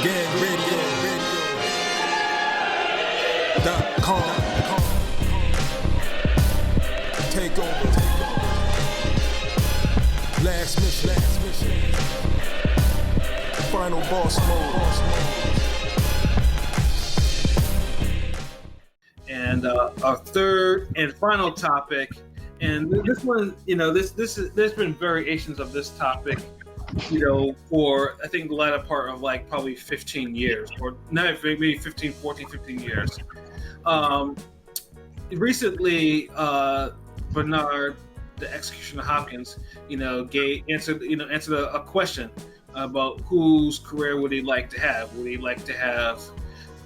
Radio.com. Take over. Last mission. Final boss mode. And our third and final topic, and this one, there's been variations of this topic, for I think the latter part of like probably 15 years, or not, maybe 15 years. Recently, Bernard, the executioner Hopkins, answered a question about whose career would he like to have. Would he like to have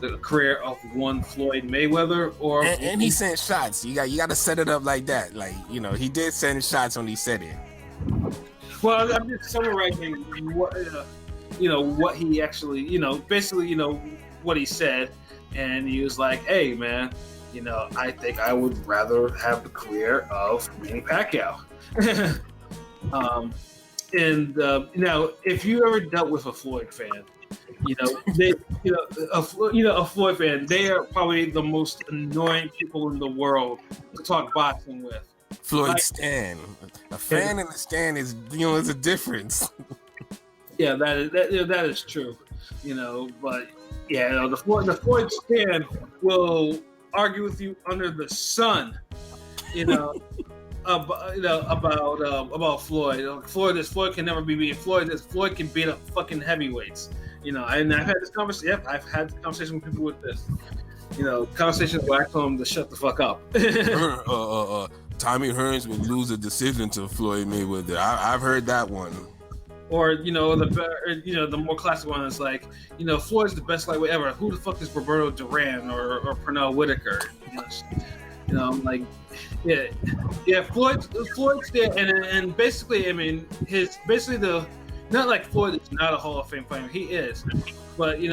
the career of one Floyd Mayweather, or and he sent shots. You got to set it up like that. Like, he did send shots when he said it. Well, I'm just summarizing what what he actually, basically, what he said, and he was like, "Hey, man, I think I would rather have the career of Manny Pacquiao." If you ever dealt with a Floyd fan, a Floyd fan, they are probably the most annoying people in the world to talk boxing with. Floyd stan, a fan in the stand is, is a difference. Yeah, that is true. But yeah, the Floyd stan will argue with you under the sun. About Floyd. Floyd can never be beat. Floyd can beat up fucking heavyweights. And I've had this conversation. Yep, I've had conversations with people with this. Conversations where I tell them to shut the fuck up. Tommy Hearns would lose a decision to Floyd Mayweather. I've heard that one. Or the more classic one is like, Floyd's the best lightweight ever. Who the fuck is Roberto Duran or Pernell Whitaker? I'm like, yeah. Floyd's there, and basically, I mean, not like Floyd is not a Hall of Fame fighter. He is, but a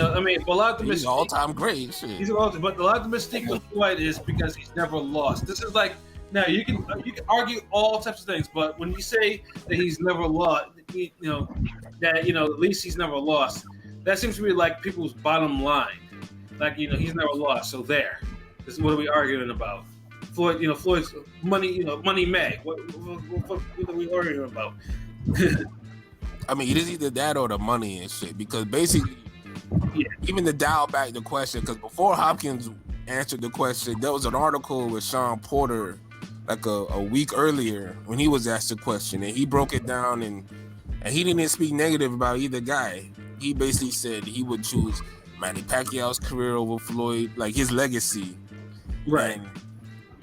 lot of the he's all-time great. Shit. He's all-time, but a lot of the mystique of Floyd is because he's never lost. This is like, now you can argue all types of things, but when you say that he's never lost, at least he's never lost. That seems to be like people's bottom line. Like, he's never lost. So there. This is what are we arguing about? Floyd, Floyd's money, money May. What are we arguing about? I mean, it is either that or the money and shit. Because basically, even to dial back the question, because before Hopkins answered the question, there was an article with Sean Porter like a week earlier when he was asked the question, and he broke it down, and he didn't speak negative about either guy. He basically said he would choose Manny Pacquiao's career over Floyd, like his legacy. Right. And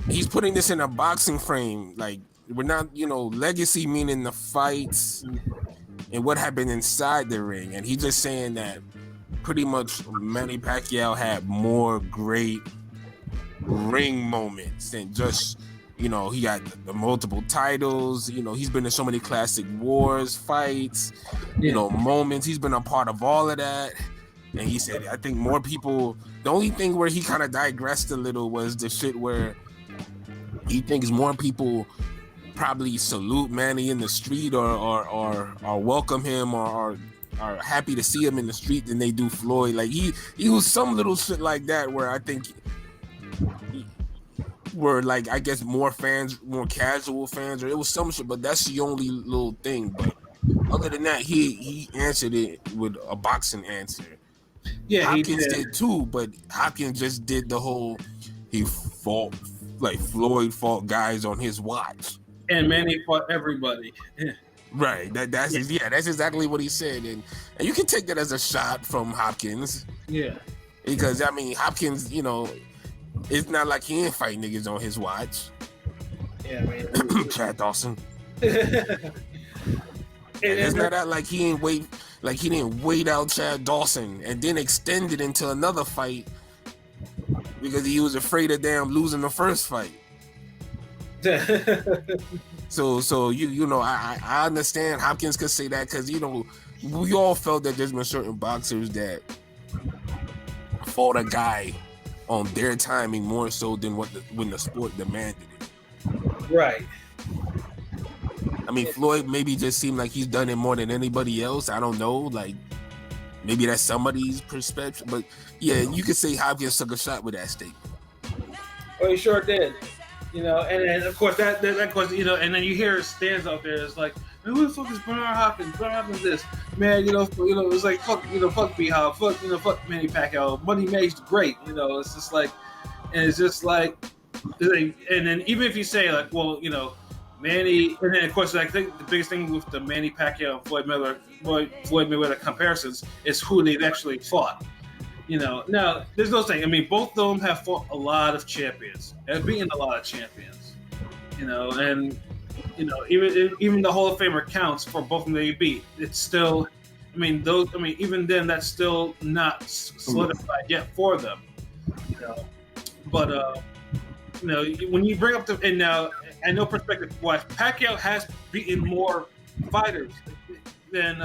he's putting this in a boxing frame. Like, we're not, legacy meaning the fights and what happened inside the ring. And he's just saying that pretty much Manny Pacquiao had more great ring moments than just, he got the multiple titles. He's been in so many classic wars, fights, moments. He's been a part of all of that. And he said, I think more people, the only thing where he kind of digressed a little was the shit where he thinks more people probably salute Manny in the street or welcome him or are happy to see him in the street than they do Floyd. Like, he was some little shit like that where I think were, like, I guess more casual fans, or it was some shit, but that's the only little thing. But other than that, he answered it with a boxing answer. Yeah, Hopkins did too, but Hopkins just did the whole, he fought, like Floyd fought guys on his watch. And Manny fought everybody. Right. That's exactly what he said. And you can take that as a shot from Hopkins. Yeah. Because, I mean, Hopkins, it's not like he ain't fight niggas on his watch. Yeah, man. Chad Dawson. It's not that like he didn't wait out Chad Dawson and then extend it into another fight because he was afraid of losing the first fight. So I understand Hopkins could say that because we all felt that there's been certain boxers that fought a guy on their timing more so than when the sport demanded it. Right. I mean, Floyd maybe just seemed like he's done it more than anybody else. I don't know. Like, maybe that's somebody's perspective, but yeah, you could say Hopkins took a shot with that statement. Oh, he sure did. And then of course that course, and then you hear stands out there. It's like, man, who the fuck is Bernard Hopkins? Bernard Hopkins this man, it's like fuck B Hop, fuck Manny Pacquiao. Money makes great, It's just like, and it's just like, and then even if you say like, well, Manny, and then of course I think the biggest thing with the Manny Pacquiao and Floyd Mayweather comparisons is who they've actually fought. Now there's no saying. I mean, both of them have fought a lot of champions, have beaten a lot of champions. And even the Hall of Famer counts for both of them they beat. It's still, even then that's still not solidified yet for them. But when you bring up and now I know perspective wise, Pacquiao has beaten more fighters than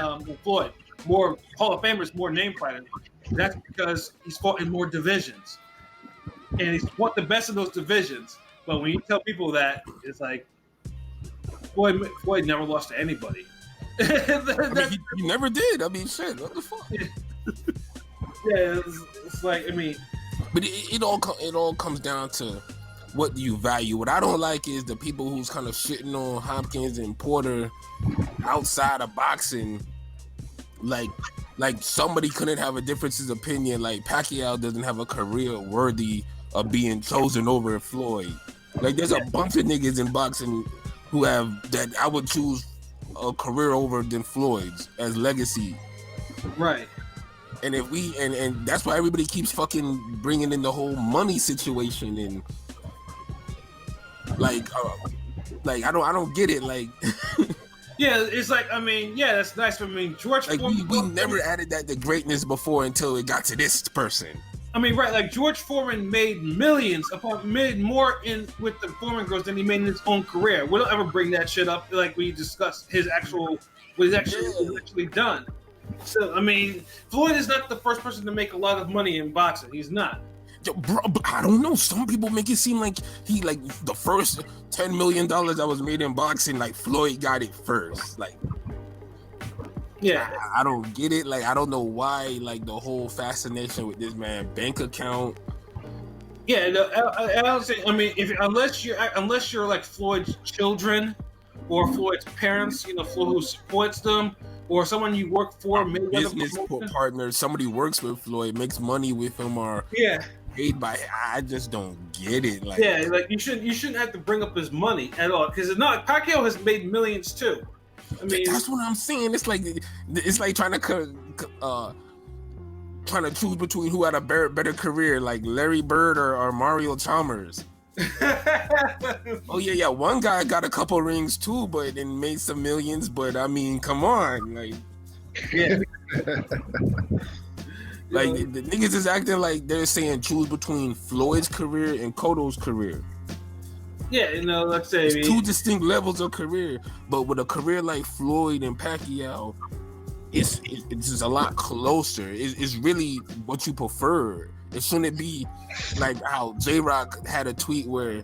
Floyd, more Hall of Famers, more name fighters. That's because he's fought in more divisions, and he's fought the best of those divisions. But when you tell people that, it's like Floyd never lost to anybody. He never did. Shit. What the fuck? Yeah, it's like but it all comes down to what you value. What I don't like is the people who's kind of shitting on Hopkins and Porter outside of boxing, like somebody couldn't have a difference of opinion. Like Pacquiao doesn't have a career worthy of being chosen over Floyd. Like there's a bunch of niggas in boxing who have that I would choose a career over than Floyd's as legacy. Right. And if we and that's why everybody keeps fucking bringing in the whole money situation and like I don't get it. Like yeah, it's like that's nice. George Foreman. We never added that to greatness before until it got to this person. Right, like George Foreman made millions made more with the Foreman girls than he made in his own career. We don't ever bring that shit up like we discussed what he's actually done. So Floyd is not the first person to make a lot of money in boxing. He's not. Yo, bro, I don't know. Some people make it seem like he like the first $10 million that was made in boxing. Like Floyd got it first. Like, yeah, I don't get it. Like, I don't know why. Like the whole fascination with this man bank account. Yeah, I don't say. Unless you're like Floyd's children or Floyd's parents, Floyd who supports them, or someone you work for, business partner, somebody works with Floyd, makes money with him, or paid by. I just don't get it. Like, like you shouldn't have to bring up his money at all, because it's not. Pacquiao has made millions too. That's what I'm saying. It's like trying to choose between who had a better career, like Larry Bird or Mario Chalmers. Oh yeah, one guy got a couple rings too, but and made some millions. But come on, like, like the niggas is acting like they're saying choose between Floyd's career and Cotto's career. Yeah, let's say it's two distinct levels of career, but with a career like Floyd and Pacquiao, it's just a lot closer. It's really what you prefer. It shouldn't be like how J-Rock had a tweet where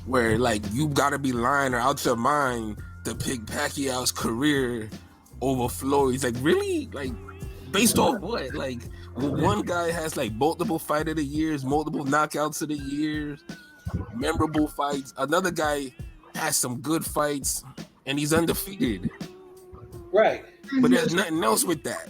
like you gotta be lying or out your mind to pick Pacquiao's career over Floyd's. Like really? Like based off what? Like one guy has like multiple fight of the years, multiple knockouts of the years, memorable fights. Another guy has some good fights and he's undefeated. Right. But there's nothing else with that.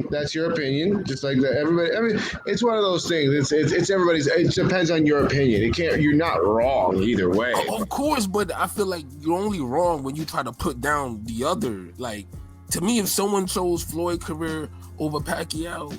That's your opinion. Just like that, everybody. It's one of those things. It's everybody's. It depends on your opinion. You're not wrong either way. Of course, but I feel like you're only wrong when you try to put down the other. Like to me, if someone chose Floyd career over Pacquiao,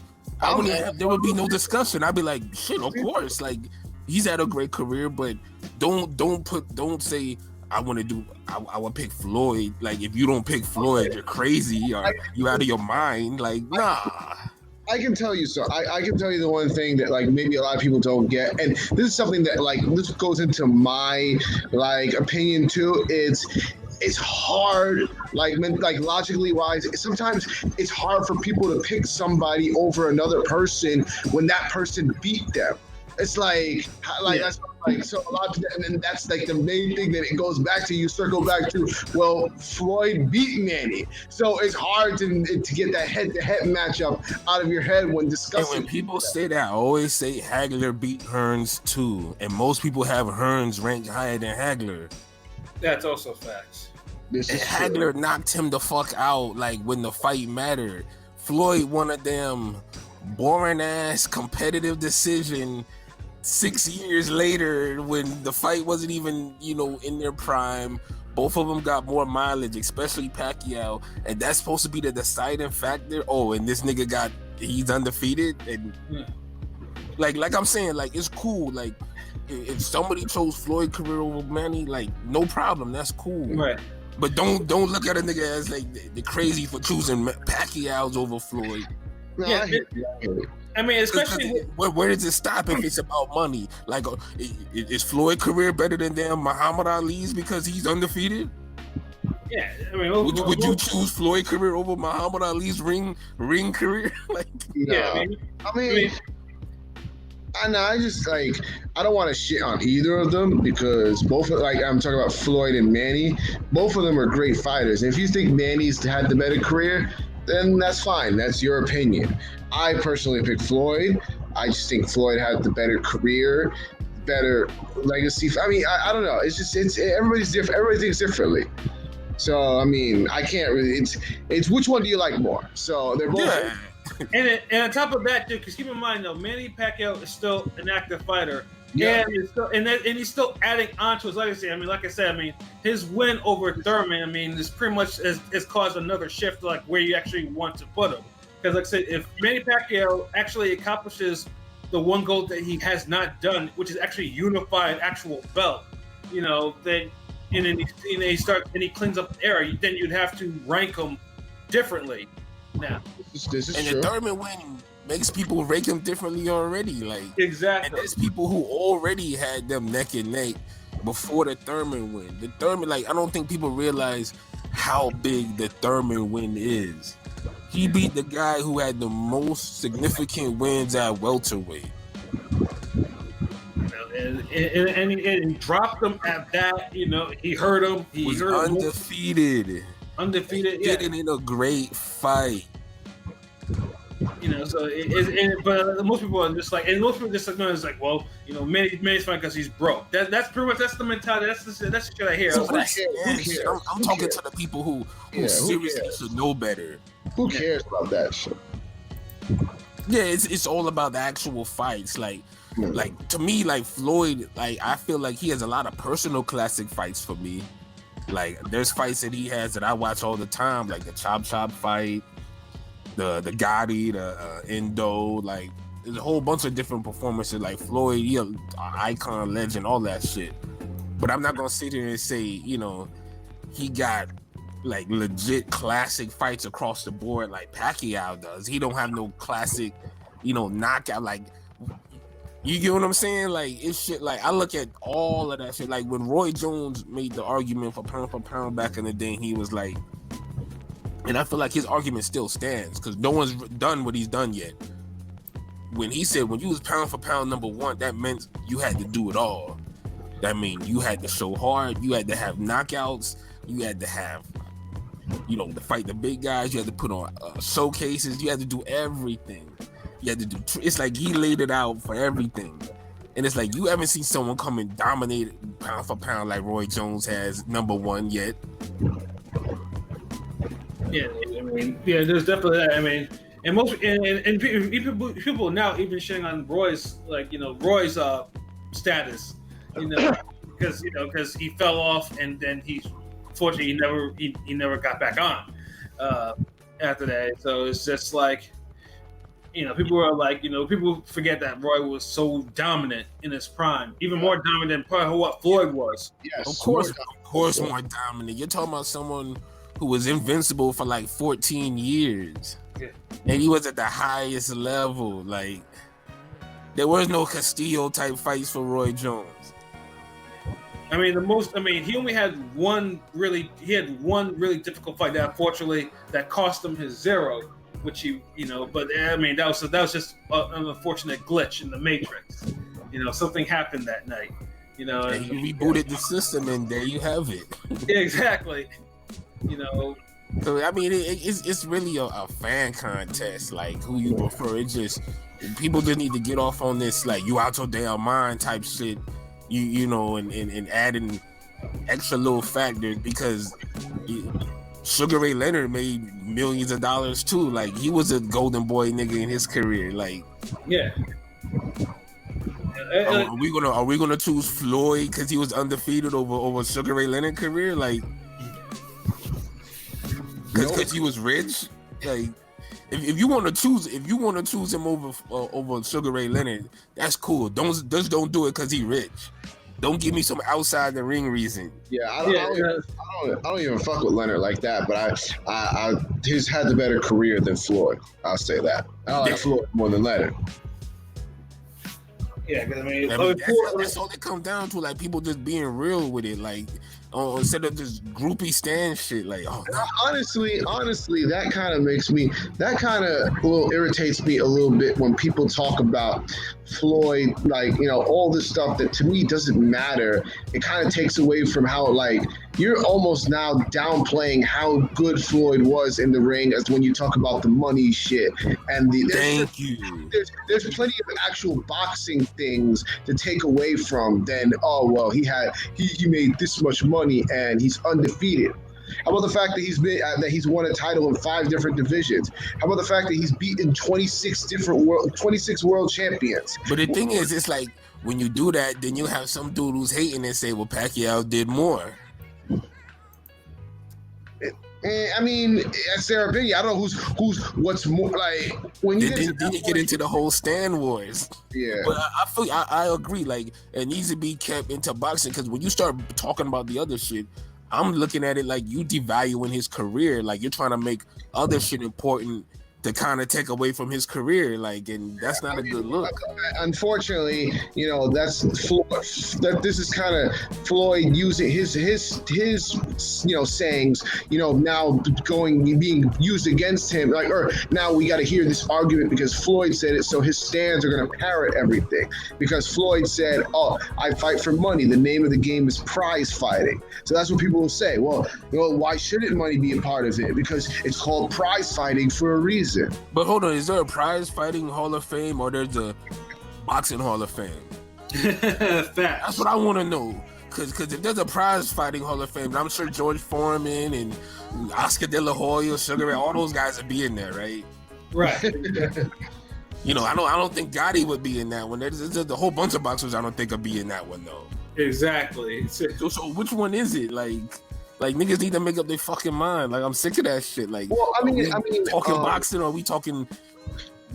there would be no discussion. I'd be like, shit, of course. Like he's had a great career, but don't say I would pick Floyd. Like if you don't pick Floyd, you're crazy or you out of your mind. Like nah. I can tell you I can tell you the one thing that like maybe a lot of people don't get, and this is something that like this goes into my like opinion too. It's hard, like logically wise. Sometimes it's hard for people to pick somebody over another person when that person beat them. It's like that's like so a lot of, and then that's like the main thing that it goes back to. You circle back to, well, Floyd beat Manny, so it's hard to get that head-to-head matchup out of your head when And discussing. when people say that, I always say Hagler beat Hearns too, and most people have Hearns ranked higher than Hagler. That's also facts. This And is Hagler true. knocked him the fuck out, like when the fight mattered. Floyd, one of them boring ass competitive decision 6 years later when the fight wasn't even, in their prime. Both of them got more mileage, especially Pacquiao, and that's supposed to be the deciding factor. Oh, and this nigga he's undefeated, and like I'm saying, like it's cool. Like if somebody chose Floyd career over Manny, like no problem, that's cool. Right. But don't look at a nigga as like the crazy for choosing Pacquiao's over Floyd. No, Yeah, I hear you. I mean, especially Where does it stop if it's about money? Like, is Floyd career better than damn Muhammad Ali's because he's undefeated? yeah. I mean, Would you choose Floyd career over Muhammad Ali's ring career? Like, No. Yeah, I mean, I just like I don't want to shit on either of them because both like I'm talking about Floyd and Manny. Both of them are great fighters. And if you think Manny's had the better career, then that's fine. That's your opinion. I personally pick Floyd. I just think Floyd had the better career, better legacy. I mean, I don't know. It's everybody's different. Everybody thinks differently. So I mean, I can't really. It's which one do you like more? So they're both. yeah. And on top of that, dude, because keep in mind though, Manny Pacquiao is still an active fighter, Yeah. and he's still adding on to his legacy. I mean, like I said, his win over Thurman, is pretty much has caused another shift, like where you actually want to put him. Because like I said, if Manny Pacquiao actually accomplishes the one goal that he has not done, which is actually unify an actual belt, then and then he cleans up the era, then you'd have to rank him differently. Now, This is And true. the Thurman win makes people rate him differently already. Like, and exactly. there's people who already had them neck and neck before the Thurman win. The Thurman, like, I don't think people realize how big the Thurman win is. He beat the guy who had the most significant wins at welterweight. And he dropped him at that. He hurt him. He Was hurt him. undefeated. Undefeated. Did Yeah. it in a great fight. So but most people are just like, and most people just like, no, it's like, well, Manny's fine because he's broke. That's pretty much the mentality. That's the shit I hear. I So was like, I'm talking to the people who Yeah, who seriously cares? should know better. Who cares about that shit? Yeah, it's all about the actual fights. Like to me, like Floyd, like I feel like he has a lot of personal classic fights for me. Like there's fights that he has that I watch all the time, like the Chop fight, the Gotti, the Endo. Like there's a whole bunch of different performances. Like Floyd, he an icon, legend, all that shit. But I'm not gonna sit here and say, he got like legit classic fights across the board like Pacquiao does. He don't have no classic, knockout. Like, you get what I'm saying? Like, it's shit. Like, I look at all of that shit. Like when Roy Jones made the argument for pound back in the day, he was like, and I feel like his argument still stands because no one's done what he's done yet. When he said when you was pound for pound number one, that meant you had to do it all. That means you had to show hard, you had to have knockouts, you had to have, to fight the big guys, you had to put on showcases, you had to do everything. You had to do, it's like he laid it out for everything. And it's like you haven't seen someone come and dominate pound for pound like Roy Jones has number one yet. yeah, there's definitely that. And most and people now even shitting on Roy's Roy's status, because he fell off and then fortunately he never got back on after that. So it's just like, people are like, people forget that Roy was so dominant in his prime, even more dominant than probably what Floyd was. Yes, Of course, more dominant. You're talking about someone who was invincible for like 14 years. Yeah. And he was at the highest level. Like, there was no Castillo type fights for Roy Jones. He only had one really difficult fight that unfortunately that cost him his zero, which but that was just an unfortunate glitch in the Matrix. Something happened that night. You know, And he rebooted the system, and there you have it. yeah, exactly. You know, So I mean, it's really a fan contest, like who you prefer. It just people just need to get off on this like you out your damn mind type shit, you know, and adding extra little factors because Sugar Ray Leonard made millions of dollars too. Like he was a golden boy nigga in his career. Like yeah. are we gonna choose Floyd because he was undefeated over Sugar Ray Leonard career? Like because he was rich. Like if you want to choose him over Sugar Ray Leonard, that's cool. Don't do it because he rich. Don't give me some outside the ring reason. Yeah, I don't even fuck with Leonard like that. But he's had the better career than Floyd. I'll say that. I like Floyd more than Leonard. Yeah, because I mean, that's all it comes down to. Like people just being real with it. Like instead of this groupie stand shit. Like honestly, that kind of irritates me a little bit when people talk about Floyd, like, you know, all this stuff that to me doesn't matter. It kind of takes away from how, like, you're almost now downplaying how good Floyd was in the ring as when you talk about the money shit and there's plenty of actual boxing things to take away from than he made this much money and he's undefeated. How about the fact that he's won a title in 5 different divisions? How about the fact that he's beaten 26 world champions? But the thing is, it's like when you do that, then you have some dude who's hating and say, "Well, Pacquiao did more." I mean, that's their opinion. I don't know what's more like when you get into the whole stand wars. Yeah, but I agree. Like it needs to be kept into boxing because when you start talking about the other shit, I'm looking at it like you devaluing his career. Like you're trying to make other shit important to kind of take away from his career. Like, and that's not a good look. Unfortunately, you know, this is kind of Floyd using his you know, sayings, you know, now being used against him. Like, or now we got to hear this argument because Floyd said it, so his stands are going to parrot everything. Because Floyd said, "Oh, I fight for money. The name of the game is prize fighting." So that's what people will say. Well, you know, why shouldn't money be a part of it? Because it's called prize fighting for a reason. But hold on, is there a prize fighting Hall of Fame or there's a boxing Hall of Fame? That's what I want to know. Because if there's a prize fighting Hall of Fame, I'm sure George Foreman and Oscar De La Hoya, Sugar Ray, all those guys would be in there, right? Right. You know, I don't think Gotti would be in that one. There's a whole bunch of boxers I don't think would be in that one though. Exactly. So which one is it? Like niggas need to make up their fucking mind. Like I'm sick of that shit. Like, well, I mean, talking boxing or are we talking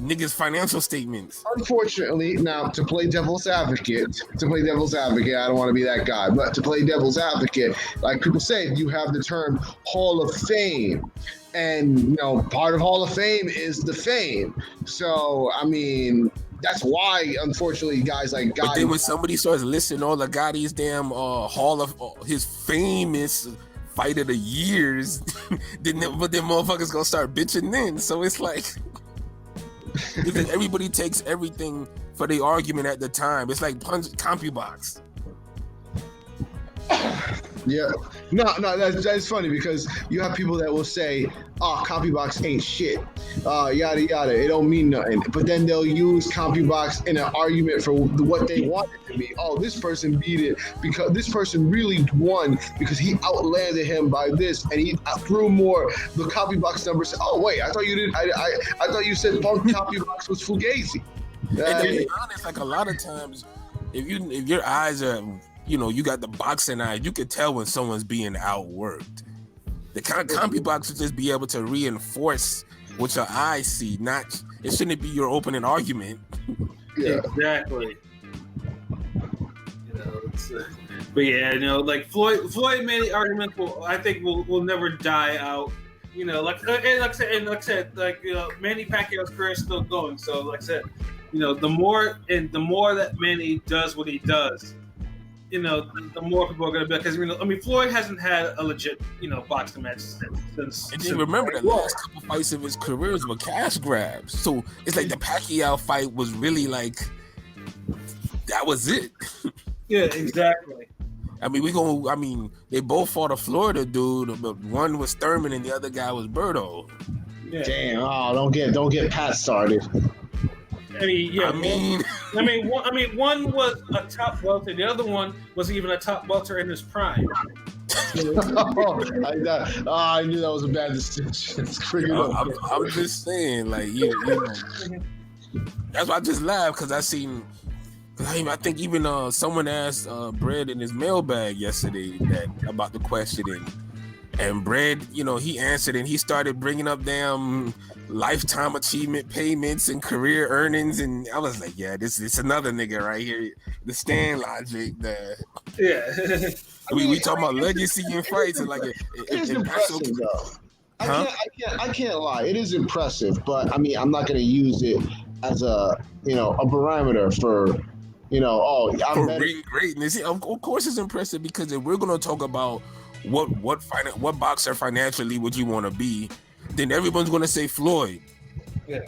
niggas' financial statements? Unfortunately, now to play devil's advocate, I don't want to be that guy, but to play devil's advocate, like people say, you have the term Hall of Fame. And, you know, part of Hall of Fame is the fame. So, I mean, that's why, unfortunately, guys like Gotti. But then when somebody starts listing all of Gotti's damn Hall of his famous fight of the years, then motherfuckers gonna start bitching then. So it's like because everybody takes everything for the argument at the time. It's like CompuBox. Yeah, no, that's funny because you have people that will say, "Oh, CompuBox ain't shit," yada yada. It don't mean nothing. But then they'll use CompuBox in an argument for what they want it to be. Oh, this person beat it because this person really won because he outlanded him by this, and he threw more. The CompuBox number said, "Oh wait, I thought you did. I thought you said CompuBox was Fugazi." And to be honest, like a lot of times, if your eyes are, you know, you got the boxing eye, you can tell when someone's being outworked. The CompuBox should just be able to reinforce what your eyes see, it shouldn't be your opening argument. Yeah. Exactly. You know, but yeah, you know, like Floyd made the argument. I think will never die out. You know, like I said, you know, Manny Pacquiao's career is still going. So, like I said, you know, the more that Manny does what he does, you know, the more people are going to be, because, you know, I mean, Floyd hasn't had a legit, you know, boxing match since. And then remember the last couple fights of his career were cash grabs. So it's like the Pacquiao fight was really like, that was it. Yeah, exactly. I mean, they both fought a Florida dude, but one was Thurman and the other guy was Berto. Yeah. Damn! Oh, don't get Pat started. I mean, yeah. One, one was a top welter. The other one was even a top welter in his prime. I knew that was a bad decision. I'm just saying, like, you know, that's why I just laughed because I think even someone asked Brad in his mailbag yesterday about the question, and Brad, you know, he answered and he started bringing up damn lifetime achievement payments and career earnings, and I was like, yeah, this another nigga right here, the Stan logic. Yeah. We talking about legacy and fights, and like it is impressive though. I can't lie, it is impressive, but I mean, I'm not going to use it as a barometer for I'm better. Greatness. Of course, it's impressive because if we're gonna talk about what boxer financially would you want to be, then everyone's gonna say Floyd. Yeah.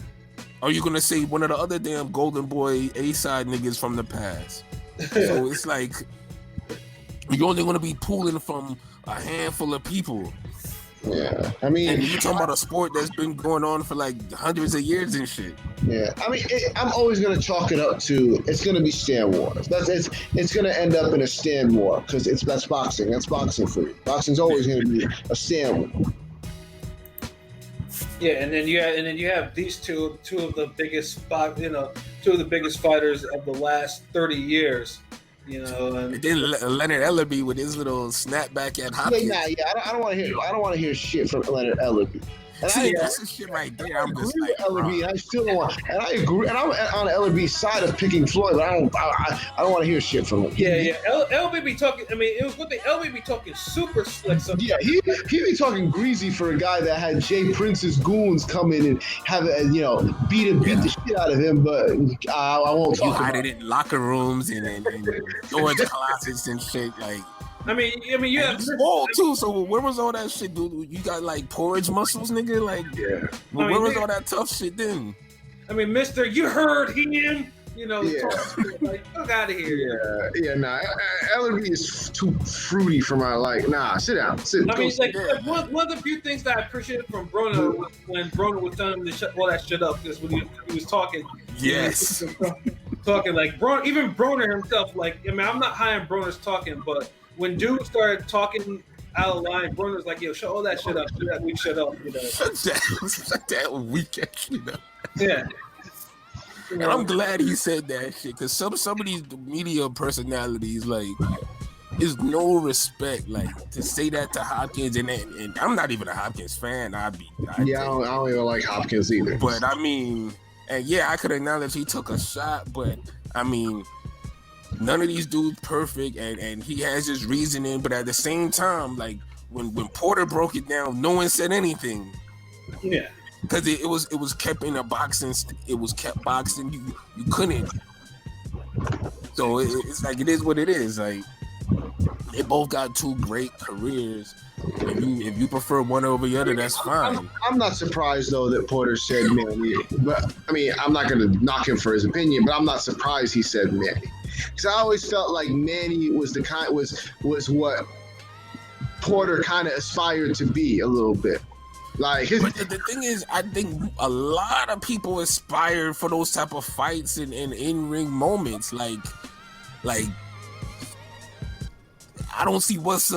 Are you gonna say one of the other damn Golden Boy A-side niggas from the past? So it's like you're only gonna be pulling from a handful of people. Yeah, I mean, and you're talking about a sport that's been going on for like hundreds of years and shit. Yeah, I mean, I'm always gonna chalk it up to it's gonna be Stan Wars. It's gonna end up in a Stan War because that's boxing. That's boxing for you. Boxing's always gonna be a Stan War. Yeah, and then you have these two of the biggest fighters of the last 30 years. You know, and then Leonard Ellerby with his little snapback at Hopkins. I don't want to hear shit from Leonard Ellerby. And that's the shit right there. I'm just like, Ellerby, and I still don't want. And I agree. And I'm on Ellerby's side of picking Floyd, but I don't want to hear shit from him. Yeah. Ellerby be talking. I mean, it was what the Ellerby be talking super slick. Sometimes. Yeah, he be talking greasy for a guy that had Jay Prince's goons come in and have beat the shit out of him. But I won't. You hide it in locker rooms and storage closets and shit like. I mean, you have small too. So where was all that shit, dude? You got like porridge muscles, nigga. Like, yeah. Where was all that tough shit then? I mean, Mister, you heard him. Like, fuck out of here. Nah. Ellerby is too fruity for my like. Nah, sit down. One of the few things that I appreciated from Broner was when Broner was telling him to shut all that shit up because when he was talking. Yes. Talking like Broner, even Broner himself. Like, I mean, I'm not high on Broner's talking, but when dude started talking out of line, Broner's like, yo, shut all that shit up. Shut that weak shit up. Shut that weak shit up. Yeah. And I'm glad he said that shit because some of these media personalities, like, is no respect, like, to say that to Hopkins. And I'm not even a Hopkins fan. I don't even like Hopkins either. But I mean, and yeah, I could acknowledge he took a shot, but I mean, none of these dudes perfect, and he has his reasoning. But at the same time, like when Porter broke it down, no one said anything. Yeah, because it was kept in a boxing. It was kept boxing. You couldn't. So it's like it is what it is. Like they both got two great careers. If you prefer one over the other, that's fine. I'm not surprised though that Porter said Manny, but I mean I'm not going to knock him for his opinion, but I'm not surprised he said Manny because I always felt like Manny was was what Porter kind of aspired to be a little bit. Like but the thing is, I think a lot of people aspire for those type of fights and in-ring moments. Like I don't see what's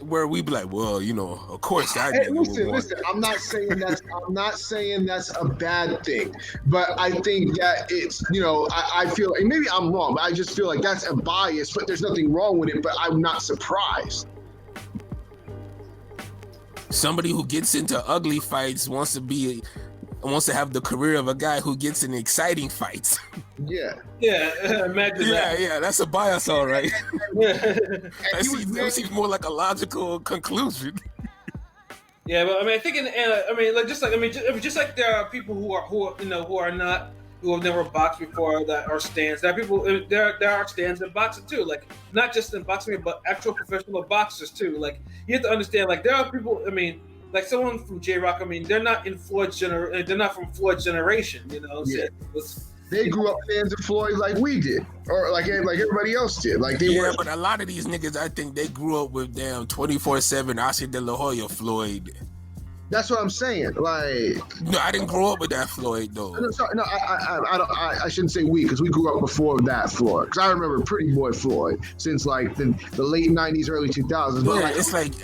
where we be like, well, of course that. Hey, listen. I'm not saying that's a bad thing, but I think that it's I feel, and maybe I'm wrong, but I just feel like that's a bias. But there's nothing wrong with it. But I'm not surprised. Somebody who gets into ugly fights wants to have the career of a guy who gets in exciting fights. Yeah. Imagine that. Yeah, that's a bias, all right. That seems more like a logical conclusion. Yeah, but I mean, I think, just like there are people who have never boxed before that are stands. There are people. There are stands in boxing too. Like not just in boxing, but actual professional boxers too. Like you have to understand. Like there are people. I mean, like someone from J-Rock. I mean, they're not in Floyd's They're not from Floyd's generation. Yeah. they grew up fans of Floyd like we did, or like everybody else did. Like they were. But a lot of these niggas, I think they grew up with damn 24/7 Oscar De La Hoya Floyd. That's what I'm saying. Like, no, I didn't grow up with that Floyd though. No, sorry, no, I shouldn't say we, because we grew up before that Floyd. Because I remember Pretty Boy Floyd since like the late '90s, early 2000s. Yeah, it's like,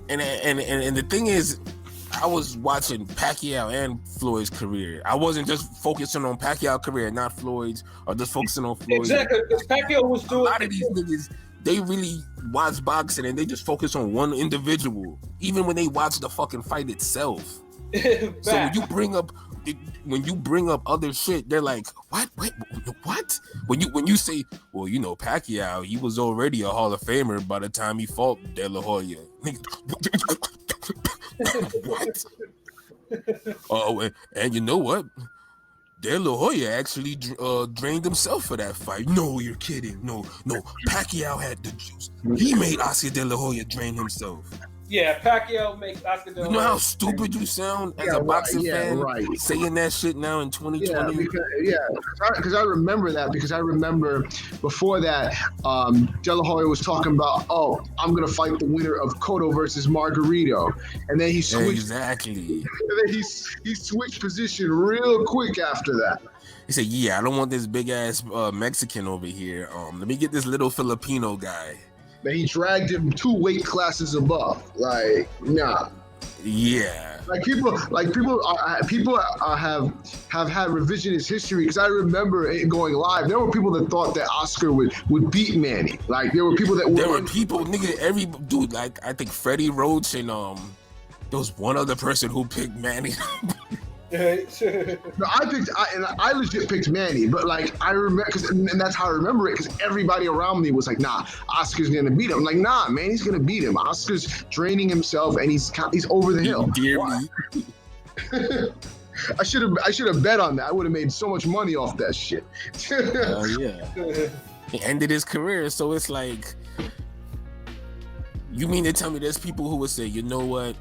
and the thing is, I was watching Pacquiao and Floyd's career. I wasn't just focusing on Pacquiao's career, not Floyd's, or just focusing on Floyd. Exactly, because Pacquiao was doing. A lot of these niggas, they really watch boxing and they just focus on one individual, even when they watch the fucking fight itself. So when you bring up other shit, they're like, what? Wait, what? When you say, well, you know, Pacquiao, he was already a Hall of Famer by the time he fought De La Hoya. What? Oh, and you know what? De La Hoya actually drained himself for that fight. No, you're kidding. No. Pacquiao had the juice. He made Oscar De La Hoya drain himself. Yeah, Pacquiao makes Oscar De La Hoya. You know how stupid you sound as a boxing fan saying that shit now in 2020? Because I remember that. Because I remember before that, De La Hoya was talking about, oh, I'm going to fight the winner of Cotto versus Margarito. And then he switched. Exactly. And then he switched position real quick after that. He said, yeah, I don't want this big ass Mexican over here. Let me get this little Filipino guy. That he dragged him 2 weight classes above. Like, nah. Yeah. People have had revisionist history, because I remember it going live. There were people that thought that Oscar would beat Manny. Like, there were people that there were people, nigga, every dude, like I think Freddie Roach and there was one other person who picked Manny. No, I legit picked Manny, but like I remember, and that's how I remember it, because everybody around me was like, "Nah, Oscar's gonna beat him." I'm like, "Nah, Manny's gonna beat him. Oscar's draining himself, and he's over the hill." Dear me. I should have bet on that. I would have made so much money off that shit. Yeah. He ended his career, so it's like, you mean to tell me there's people who would say, you know what?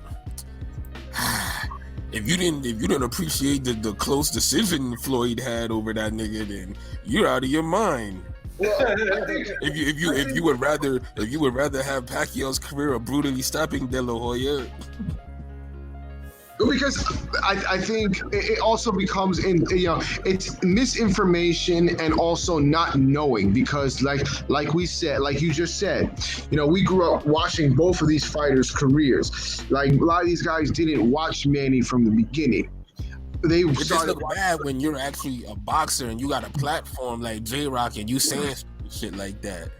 If you didn't appreciate the close decision Floyd had over that nigga, then you're out of your mind. Well, if you would rather have Pacquiao's career of brutally stopping De La Hoya. Because I think it also becomes it's misinformation and also not knowing, because like we said, like you just said, we grew up watching both of these fighters' careers. Like, a lot of these guys didn't watch Manny from the beginning. They started look bad when you're actually a boxer and you got a platform like J-Rock and you saying shit like that.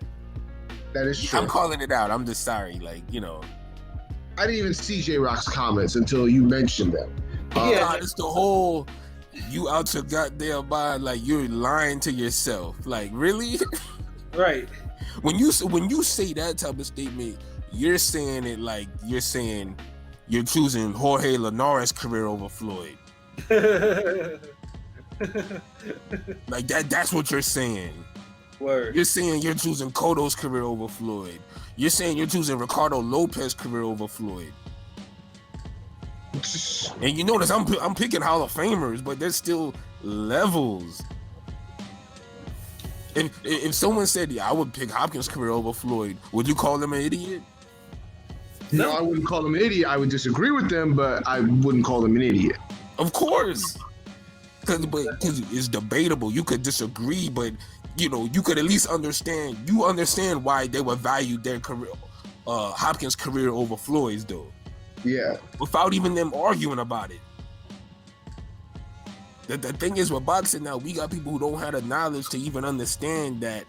That is true. I'm calling it out. I'm just sorry. Like, I didn't even see J-Rock's comments until you mentioned them. It's the whole, you out your goddamn mind, like you're lying to yourself. Like, really? Right. When you say that type of statement, you're saying it like you're saying you're choosing Jorge Linares' career over Floyd. Like that's what you're saying. Word. You're saying you're choosing Cotto's career over Floyd. You're saying you're choosing Ricardo Lopez's career over Floyd. And you notice I'm picking Hall of Famers, but there's still levels. If someone said, yeah, I would pick Hopkins' career over Floyd, would you call them an idiot? No, I wouldn't call them an idiot. I would disagree with them, but I wouldn't call them an idiot. Of course. Because it's debatable. You could disagree, but you could at least understand. You understand why they would value their career, Hopkins' career over Floyd's, though. Yeah. Without even them arguing about it. The thing is with boxing now, we got people who don't have the knowledge to even understand that.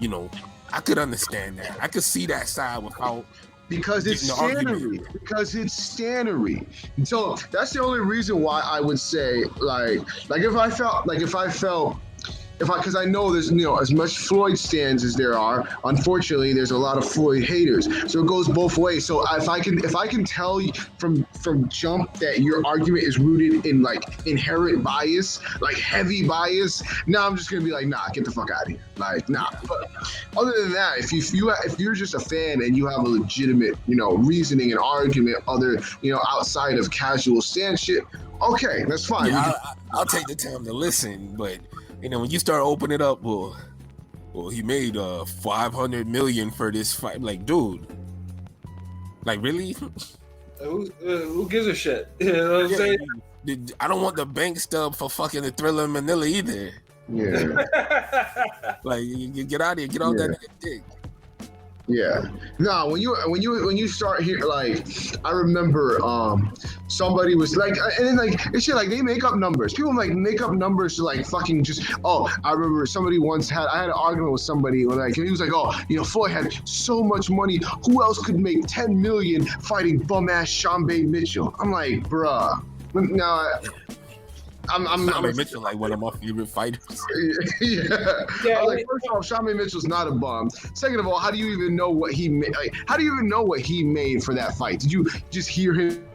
I could understand that. I could see that side without. Because it's stannery. Because it's stannery. And so that's the only reason why I would say, because I know there's, as much Floyd stands as there are, unfortunately, there's a lot of Floyd haters. So it goes both ways. So if I can tell you from jump that your argument is rooted in like inherent bias, like heavy bias, now I'm just gonna be like, nah, get the fuck out of here. Like, nah. But other than that, if you're just a fan and you have a legitimate, reasoning and argument, outside of casual stand shit, okay, that's fine. Yeah, I'll take the time to listen, but And then when you start opening it up, well, he made 500 million for this fight. Like, dude, like really? Who gives a shit? You know what I'm saying? I don't want the bank stub for fucking the Thriller in Manila either. Yeah. Like, you get out of here, get off that nigga dick. Yeah. No, when you start here, like, I remember somebody was like, and then like it's shit, like they make up numbers. People like make up numbers to like fucking just. Oh, I remember somebody once I had an argument with somebody when like he was like, oh, Floyd had so much money. Who else could make 10 million fighting bum ass Shambe Mitchell? I'm like, bruh. No. I'm Mitchell, like one of my favorite fighters. Yeah. I was like, first off, Shambe Mitchell's not a bum. Second of all, how do you even know what he made? Like, how do you even know what he made for that fight? Did you just hear him?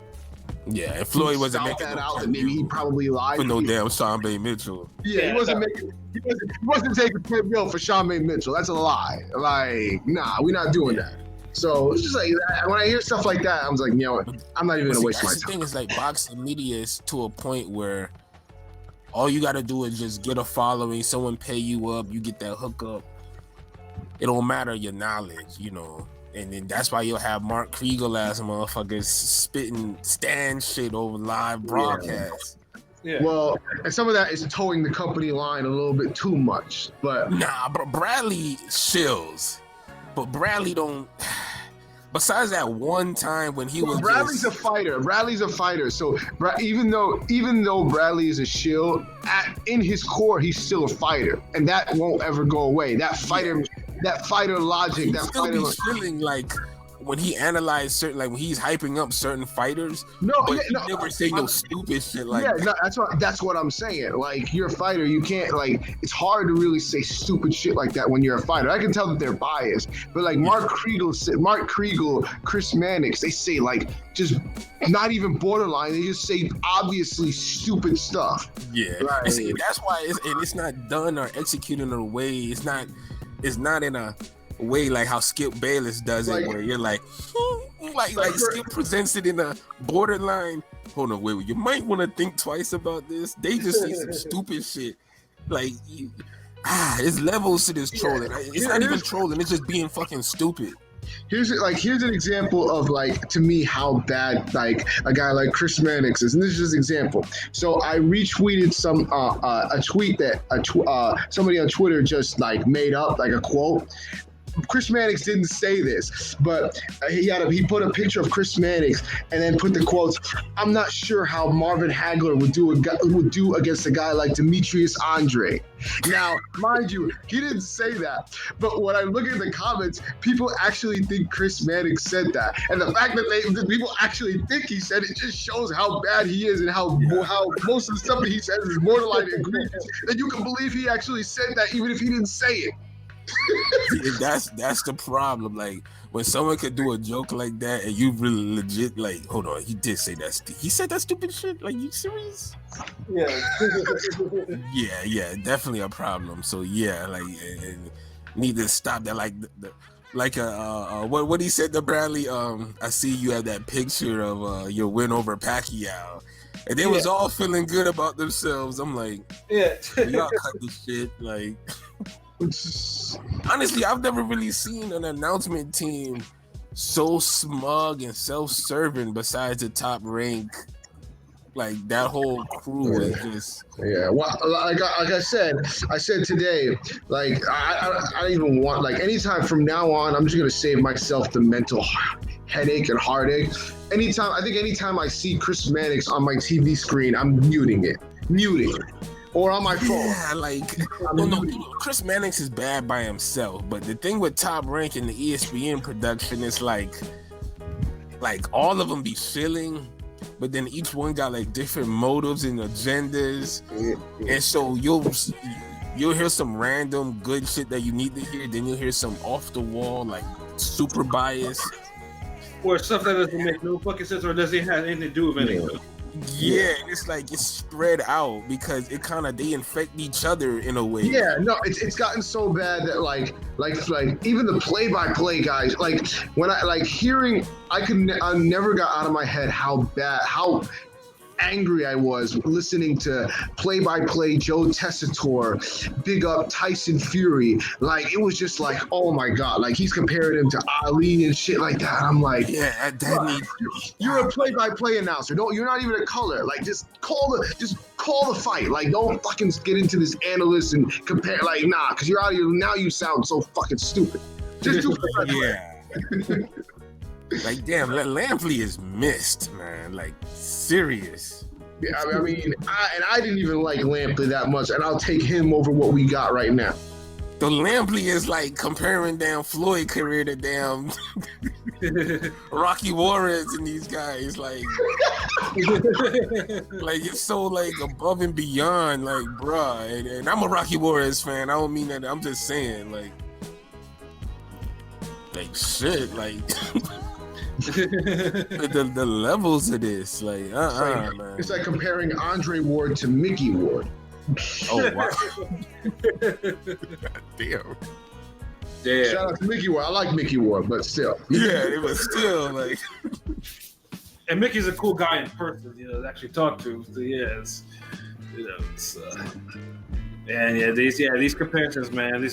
Yeah, and Floyd wasn't making that out, and maybe he probably lied for no damn Shambe Mitchell. Yeah, he wasn't taking 10 mil for Shambe Mitchell. That's a lie. Like, nah, we're not doing that. So it's just like when I hear stuff like that, I'm just like, I'm not even gonna waste my time. The thing is, like, boxing media is to a point where all you gotta do is just get a following, someone pay you up, you get that hookup. It don't matter your knowledge, And then that's why you'll have Mark Kriegel ass motherfuckers spitting stand shit over live broadcasts. Yeah. Well, and some of that is towing the company line a little bit too much. But but Bradley shills. But Bradley don't. Besides that one time when he was, Bradley's a fighter. Bradley's a fighter. So even though Bradley is a shield, in his core he's still a fighter, and that won't ever go away. That fighter logic. That still fighter be feeling like when he analyzed certain, like when he's hyping up certain fighters. He never say no stupid shit like. Yeah, that's what I'm saying. Like, you're a fighter, you can't it's hard to really say stupid shit like that when you're a fighter. I can tell that they're biased, but like Mark Kriegel, Chris Mannix, they say like just not even borderline. They just say obviously stupid stuff. Yeah, right. See, that's why it's not done or executed in a way. It's not in a way like how Skip Bayless does it, where you're like Skip presents it in a borderline. Hold on, wait, you might want to think twice about this. They just say some stupid shit. Like, there's levels to this trolling. It's not even trolling. It's just being fucking stupid. Here's an example of like, to me, how bad like a guy like Chris Mannix is, and this is just an example. So I retweeted a tweet that somebody on Twitter just like made up, like a quote. Chris Mannix didn't say this, but he put a picture of Chris Mannix and then put the quotes, "I'm not sure how Marvin Hagler would do against a guy like Demetrius Andre." Now, mind you, he didn't say that, but when I look at the comments, people actually think Chris Mannix said that, and the fact that people actually think he said it just shows how bad he is and how most of the stuff that he says is borderline egregious. And you can believe he actually said that even if he didn't say it. That's the problem. Like, when someone could do a joke like that and you really legit like, hold on, he did say that. He said that stupid shit. Like, you serious? Yeah. yeah, definitely a problem. So yeah, like, need to stop that. Like what he said to Bradley. I see you have that picture of your win over Pacquiao, and they was all feeling good about themselves. I'm like, y'all cut this shit. Like. Honestly, I've never really seen an announcement team so smug and self-serving besides the Top Rank. Like, that whole crew is just... Yeah, well, like I said today, like, I don't even want, like, anytime from now on, I'm just going to save myself the mental headache and heartache. Anytime I see Chris Mannix on my TV screen, I'm muting it. Or on my phone. Yeah, like, no, Chris Mannix is bad by himself, but the thing with Top Rank and the ESPN production is like all of them be chilling, but then each one got like different motives and agendas, and so you'll hear some random good shit that you need to hear, then you'll hear some off the wall, like super biased, or stuff that doesn't make no fucking sense or doesn't have anything to do with anything. Yeah, and it's like it's spread out because they infect each other in a way. Yeah, no, it's gotten so bad that like even the play-by-play guys, like when I never got out of my head how angry I was listening to play-by-play Joe Tessitore big up Tyson Fury. Like, it was just like, oh my God, like he's comparing him to Ali and shit like that. I'm like, yeah, you're a play-by-play announcer. You're not even a color. Like, just call the fight. Like, don't fucking get into this analyst and compare. Like, nah, because you're out of here. Now you sound so fucking stupid. Just do play-by-play. Yeah. Like, damn, Lampley is missed, man. Like, serious. Yeah, I mean, I didn't even like Lampley that much, and I'll take him over what we got right now. The Lampley is like comparing damn Floyd career to damn Rocky Juarez and these guys. Like it's so like above and beyond, like, bruh. And I'm a Rocky Juarez fan. I don't mean that. I'm just saying, like shit, like the levels of this, like, man. It's like comparing Andre Ward to Mickey Ward. Oh wow! Damn. Shout out to Mickey Ward. I like Mickey Ward, but still. Yeah, it was still like. And Mickey's a cool guy in person, to actually talk to. So yeah, these comparisons, man.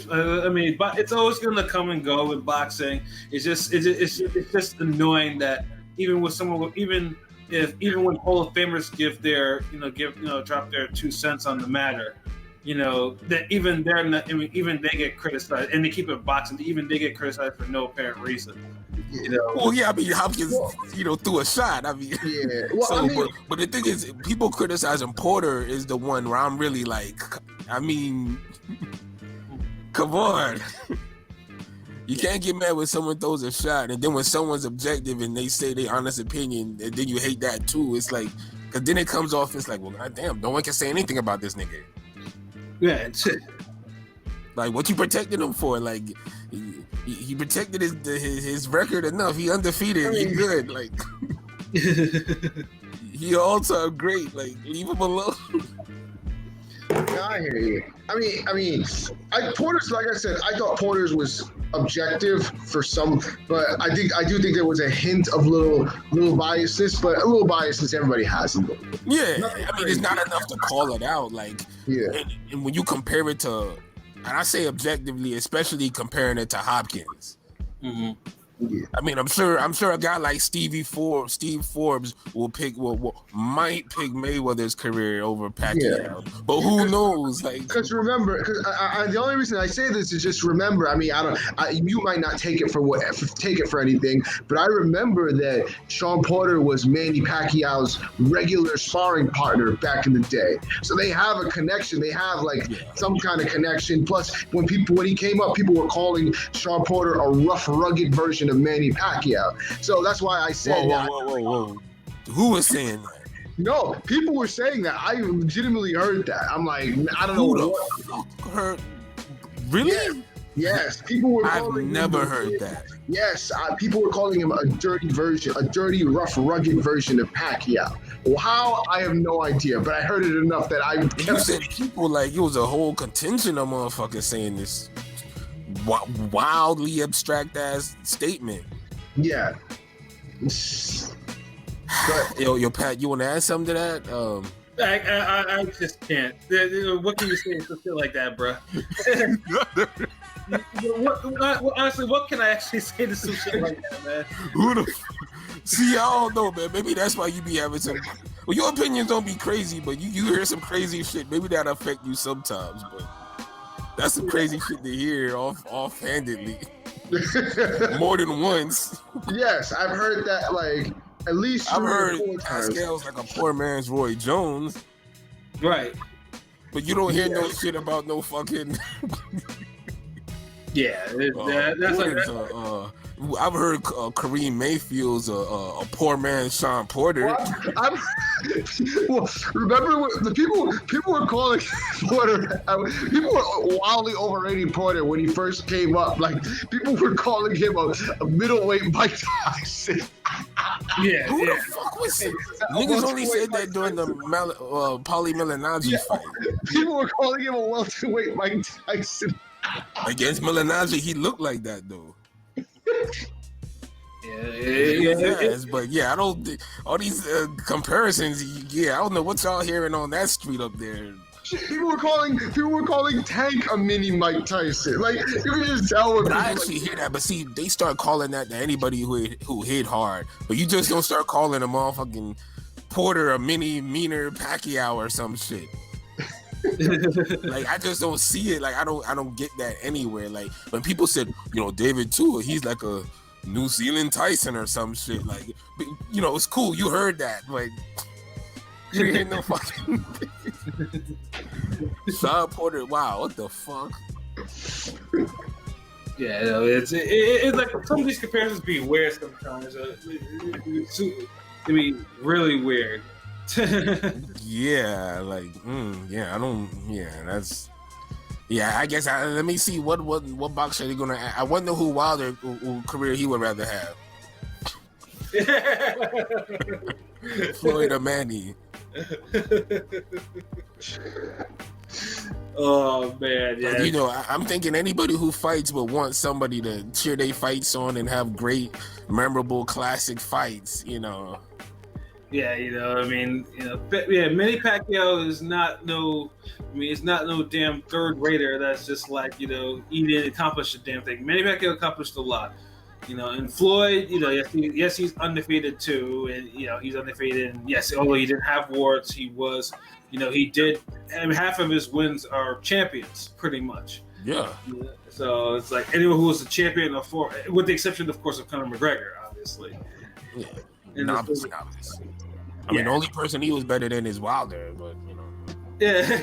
But it's always gonna come and go with boxing. It's just annoying that even with someone, even when Hall of Famers drop their 2 cents on the matter, that even they're not, even they get criticized, and they keep it boxing. Even they get criticized for no apparent reason. Well, yeah, I mean, Hopkins, threw a shot. I mean, yeah. Well, but the thing is, people criticizing Porter is the one where I'm really like, I mean, come on. You can't get mad when someone throws a shot, and then when someone's objective and they say their honest opinion, and then you hate that too. It's like, because then it comes off, it's like, well, goddamn, no one can say anything about this nigga. Yeah, it's it. Like, what you protected him for? Like, he protected his record enough. He undefeated. He good. Like, he all-time great. Like, leave him alone. Yeah, I hear you. I mean, Porter's, like I said, I thought Porter's was objective for some, but I do think there was a hint of little biasness, but a little biasness everybody has. Yeah, I mean, it's not enough to call it out. Like, yeah, and when you compare it to, and I say objectively, especially comparing it to Hopkins. Mm-hmm. Yeah. I mean, I'm sure a guy like Steve Forbes might pick Mayweather's career over Pacquiao, but who knows? Like, because remember, the only reason I say this is just remember. I mean, you might not take it for anything, but I remember that Sean Porter was Manny Pacquiao's regular sparring partner back in the day, so they have a connection. They have some kind of connection. Plus, when he came up, people were calling Sean Porter a rough, rugged version of Manny Pacquiao. So that's why I said whoa. Who was saying that? No, people were saying that. I legitimately heard that. I'm like, I don't know what heard. Really? Yeah. Yes, people were. I've never heard that. Yes, people were calling him a dirty, rough, rugged version of Pacquiao. Well, how? I have no idea, but I heard it enough that I. You said people like it was a whole contingent of motherfuckers saying this wildly abstract ass statement. Yeah. Yo, Pat, you want to add something to that? I just can't. What can you say to shit like that, bro? Honestly, what can I actually say to some shit like that, man? See, I don't know, man. Maybe that's why you be having some. Well, your opinions don't be crazy, but you hear some crazy shit. Maybe that affect you sometimes, but that's some crazy shit to hear offhandedly. More than once. Yes, I've heard that like at least. I've heard Pascal's like a poor man's Roy Jones. Right. But you don't hear no shit about no fucking. Yeah, that's like that. I've heard Kareem Mayfield's a poor man Sean Porter. Well, remember the people were calling Porter. People were wildly overrating Porter when he first came up. Like people were calling him a middleweight Mike Tyson. Yeah, who the fuck was it? Niggas only said that during the Paulie Malignaggi fight. People were calling him a welterweight Mike Tyson. Against Malignaggi, he looked like that though. Yeah, Yes, but yeah, I don't. All these comparisons. Yeah, I don't know what y'all hearing on that street up there. People were calling Tank a mini Mike Tyson. Like you can just tell. What but I actually hear that. But see, they start calling that to anybody who hit hard. But you just don't start calling a motherfucking Porter a mini meaner Pacquiao or some shit. Like I just don't see it. Like I don't get that anywhere. Like when people said, David Tua, he's like a New Zealand Tyson or some shit. Like it's cool. You heard that. Like you ain't no fucking Sean Porter. Wow, what the fuck? Yeah, it's like some of these comparisons be weird sometimes. It be really weird. Yeah, like I don't. I guess let me see what boxer they're gonna. I wonder who Wilder who career he would rather have. Floyd or Manny. Oh man, yeah. Like, I'm thinking anybody who fights would want somebody to cheer their fights on and have great, memorable, classic fights. Yeah, Manny Pacquiao is not it's not no damn third rater that's just like, he didn't accomplish a damn thing. Manny Pacquiao accomplished a lot, and Floyd, yes, he's undefeated too, and, he's undefeated, and yes, although he didn't have warts, he was, he did, and half of his wins are champions, pretty much. Yeah. So it's like anyone who was a champion before, with the exception, of course, of Conor McGregor, obviously. Yeah. Novice. I mean, the only person he was better than is Wilder, but Yeah.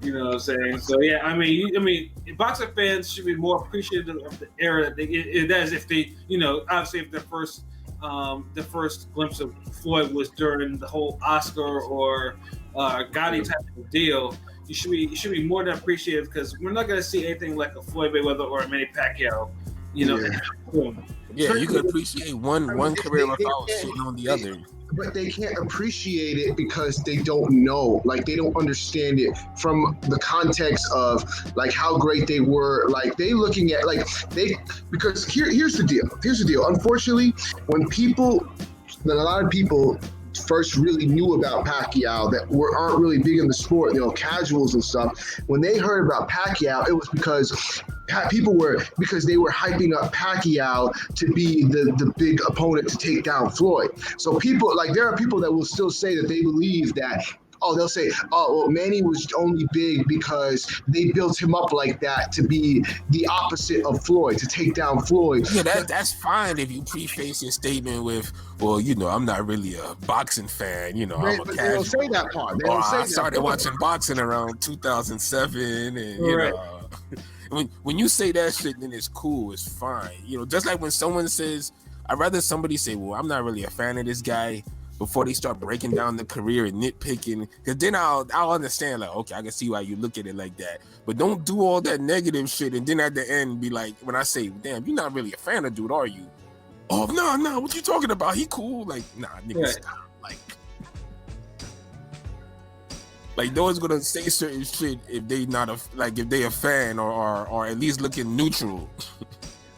You know what I'm saying? So yeah, I mean, boxing fans should be more appreciative of the era that as if they, obviously if the first glimpse of Floyd was during the whole Oscar or Gotti type of deal. You should be more than appreciative because we're not going to see anything like a Floyd Mayweather or a Manny Pacquiao. Yeah, you could appreciate one career without shitting on the other. But they can't appreciate it because they don't know. Like they don't understand it from the context of like how great they were. Like they looking at because here's the deal. Unfortunately, when a lot of people first really knew about Pacquiao that aren't really big in the sport, casuals and stuff. When they heard about Pacquiao, it was because they were hyping up Pacquiao to be the big opponent to take down Floyd. So there are people that will still say that they believe that. They'll say, Manny was only big because they built him up like that to be the opposite of Floyd, to take down Floyd. Yeah, that's fine if you preface your statement with, well, I'm not really a boxing fan, I'm a casual. They don't say that part. I started watching boxing around 2007, and when you say that shit, then it's cool, it's fine. Just like when someone says, I'd rather somebody say, well, I'm not really a fan of this guy, before they start breaking down the career and nitpicking, because then I'll understand, like, okay, I can see why you look at it like that. But don't do all that negative shit and then at the end be like, when I say, damn, you're not really a fan of dude, are you? Oh, no, what you talking about? He cool? Like, nah, nigga, stop. Like, no one's gonna say certain shit if they if they a fan or at least looking neutral.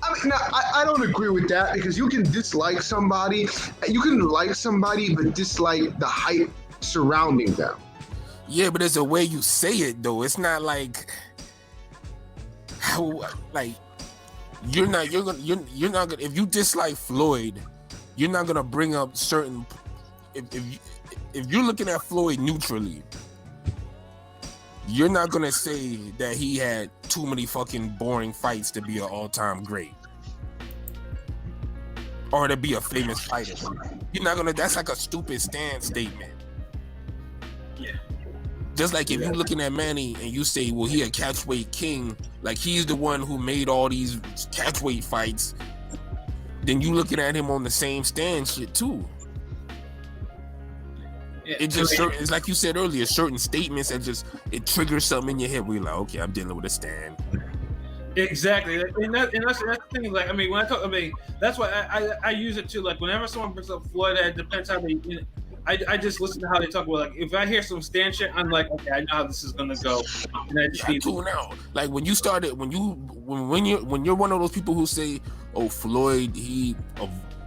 I mean, I don't agree with that because you can dislike somebody. You can like somebody, but dislike the hype surrounding them. Yeah, but there's a way you say it, though. It's not like how, like, you're not gonna, if you dislike Floyd, you're not gonna bring up certain, if you're looking at Floyd neutrally, you're not gonna say that he had too many fucking boring fights to be an all-time great or to be a famous fighter. You're not gonna. That's like a stupid stand statement. Yeah. Just like if you're looking at Manny and you say, well, he a catchweight king, like he's the one who made all these catchweight fights, then you looking at him on the same stand shit too. Yeah. It's like you said earlier, certain statements that it triggers something in your head where you're like, okay, I'm dealing with a stand. Exactly, and that's the thing. Like, I mean, when that's why I use it too. Like, whenever someone brings up Floyd, it depends how they. I just listen to how they talk about. Like, if I hear some stand shit, I'm like, okay, I know how this is gonna go. And I just tune out. Like when you're one of those people who say, oh, Floyd, he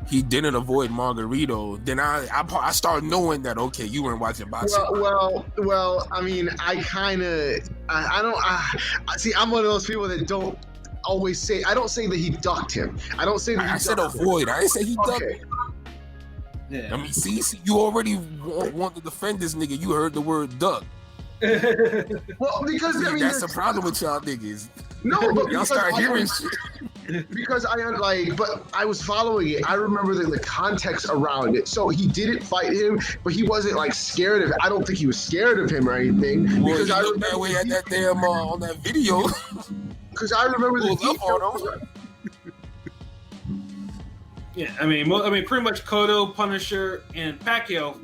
didn't avoid Margarito, then I start knowing that, okay, you weren't watching boxing. Well. I mean, I see. I'm one of those people that don't always say. I don't say that he ducked him. I don't say that. I said avoid. I didn't say he ducked. Okay. Yeah. I mean, see, you already want to defend this nigga. You heard the word duck. Well, because I mean, that's the problem with y'all niggas. No, but y'all start hearing shit. Because but I was following it. I remember the context around it. So he didn't fight him, but he wasn't like scared of it. I don't think he was scared of him or anything. Well, because I looked that way at that damn on that video. Because I remember the details. Yeah, I mean, pretty much Cotto, Punisher, and Pacquiao,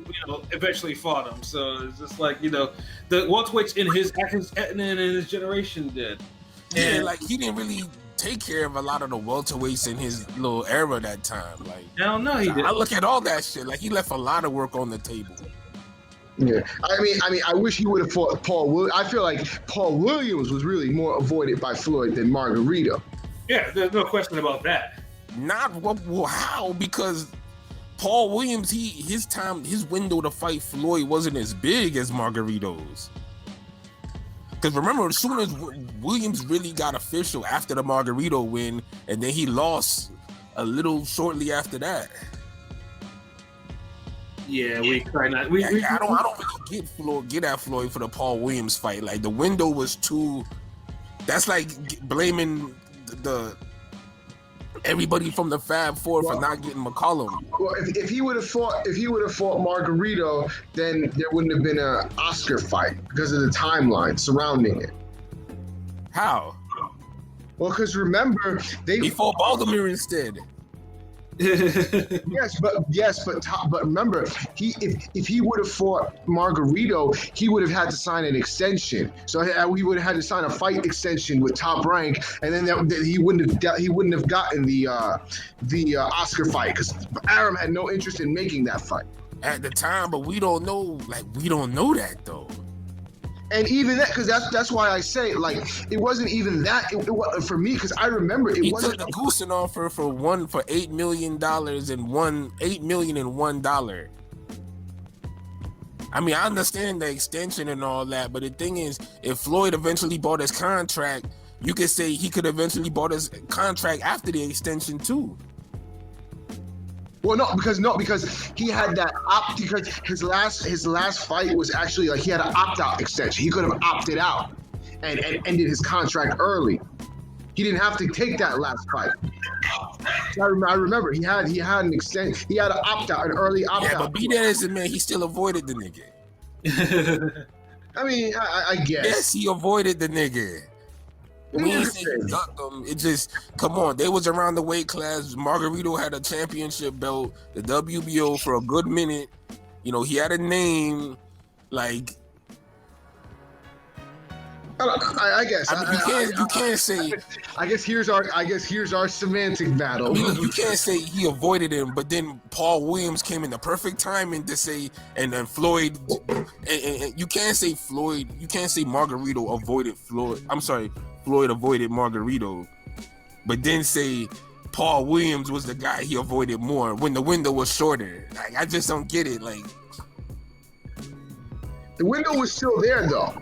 eventually fought him. So it's just like, the welterweights in his generation did. Yeah, And like he didn't really take care of a lot of the welterweights in his little era that time. Like, I don't know, he did. I look at all that shit. Like, he left a lot of work on the table. Yeah, I mean, I wish he would have fought Paul Williams. I feel like Paul Williams was really more avoided by Floyd than Margarito. Yeah, there's no question about that. How? Because Paul Williams, his window to fight Floyd wasn't as big as Margarito's. Because remember, as soon as Williams really got official after the Margarito win, and then he lost a little shortly after that. Yeah, we try not. I don't really get at Floyd for the Paul Williams fight. Like, the window was too. That's like blaming the everybody from the Fab Four for not getting McCollum. Well, if he would have fought Margarito, then there wouldn't have been an Oscar fight because of the timeline surrounding it. How? Well, because remember he fought Baltimore instead. Yes, but remember, if he would have fought Margarito, he would have had to sign an extension. So he would have had to sign a fight extension with Top Rank, and then he wouldn't have gotten the Oscar fight because Arum had no interest in making that fight at the time. But we don't know that though. And even that, because that's why I say, like, it wasn't even that. It for me, because I remember it wasn't. He took the Goosen offer for $8 million and won $8 million and $1. I mean, I understand the extension and all that, but the thing is, if Floyd eventually bought his contract, you could say he could eventually bought his contract after the extension too. Well, because he had that because his last fight was actually like he had an opt-out extension. He could have opted out and ended his contract early. He didn't have to take that last fight. I remember he had an extension. He had an opt-out, an early opt-out. Yeah, but be that as it, man, he still avoided the nigga. I mean, I guess. Yes, he avoided the nigga. We ain't say he ducked them. It just, come on, they was around the weight class. Margarito had a championship belt, the WBO for a good minute. He had a name. Like, I guess. I mean, you can't say. I guess here's our semantic battle. I mean, you can't say he avoided him, but then Paul Williams came in the perfect timing to say, and then Floyd. And you can't say Floyd. You can't say Margarito avoided Floyd. I'm sorry, Floyd avoided Margarito, but then say Paul Williams was the guy he avoided more when the window was shorter. Like, I just don't get it. Like, the window was still there though.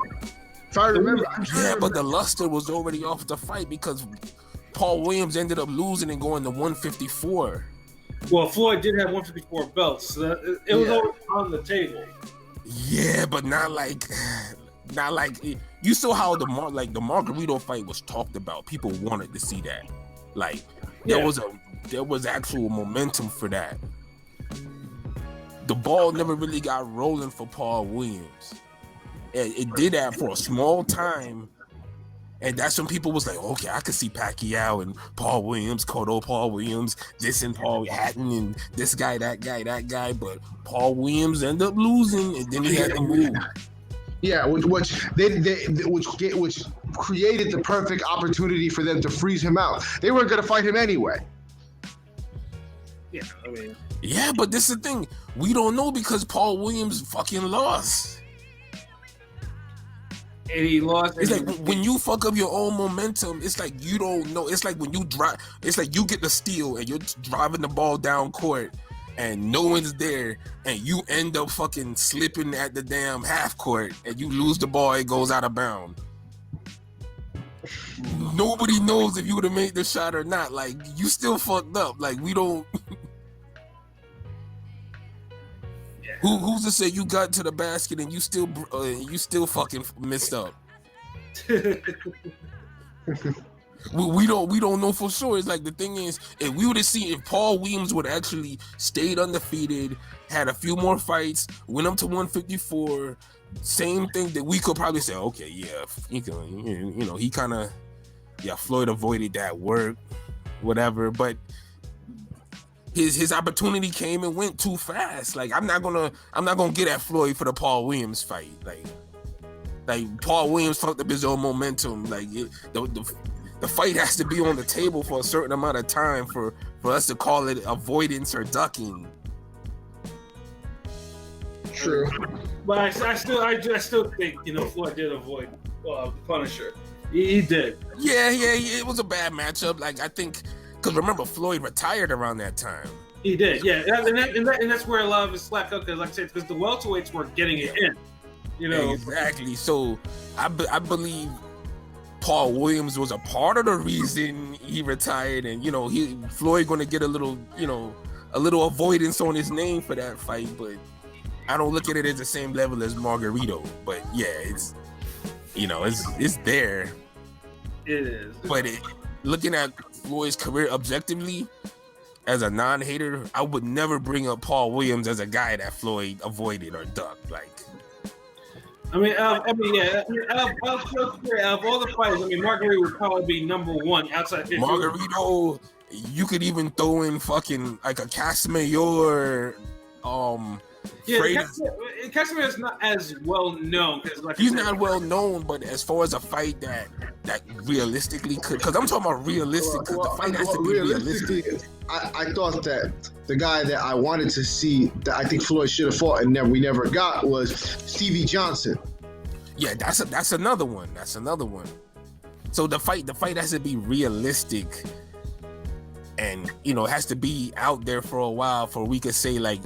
If I remember, but the luster was already off the fight because Paul Williams ended up losing and going to 154. Well, Floyd did have 154 belts, so it was always on the table. Yeah, but not like you saw how the Margarito fight was talked about. People wanted to see that. Like, there was actual momentum for that. The ball never really got rolling for Paul Williams. It did that for a small time, and that's when people was like, okay, I could see Pacquiao and Paul Williams, Cotto, Paul Williams, this and Paul Hatton and this guy, that guy, but Paul Williams ended up losing, and then he had to move. Yeah, which created the perfect opportunity for them to freeze him out. They weren't going to fight him anyway. Yeah, I mean. Yeah, but this is the thing. We don't know because Paul Williams fucking lost. and he lost. It's like when you fuck up your own momentum, it's like you don't know. It's like when you drive, it's like you get the steal and you're driving the ball down court and no one's there and you end up fucking slipping at the damn half court and you lose the ball, it goes out of bounds. Nobody knows if you would have made the shot or not. Like, you still fucked up. Like, we don't. Who's to say you got to the basket and you still fucking messed up? we don't know for sure. It's like, the thing is, if we would have seen, if Paul Williams would actually stayed undefeated, had a few more fights, went up to 154, same thing, that we could probably say, okay, yeah, he kind of, Floyd avoided that work, whatever, but his opportunity came and went too fast. Like, I'm not gonna get at Floyd for the Paul Williams fight. Like Paul Williams fucked up his own momentum. Like, the fight has to be on the table for a certain amount of time for us to call it avoidance or ducking. True. But I still think, Floyd did avoid the Punisher. He did. Yeah, it was a bad matchup. Like, I think, because remember, Floyd retired around that time. He did, yeah, and that's where a lot of his slack up, because, like I said, because the welterweights were getting it in, Exactly. So I believe Paul Williams was a part of the reason he retired, and Floyd going to get a little avoidance on his name for that fight, but I don't look at it as the same level as Margarito. But yeah, it's it's there. It is. But looking at Floyd's career objectively, as a non-hater, I would never bring up Paul Williams as a guy that Floyd avoided or ducked. Like, of all the fighters, Margarito would probably be number one outside. Margarito, you could even throw in fucking like a Casamayor. Casimir is not as well known, because he's not well known, but as far as a fight that realistically could, because I'm talking about realistic, because the fight has to be realistic. I thought that the guy that I wanted to see, that I think Floyd should have fought and we never got, was Stevie Johnson. Yeah, that's another one. So the fight has to be realistic, and it has to be out there for a while for we could say, like,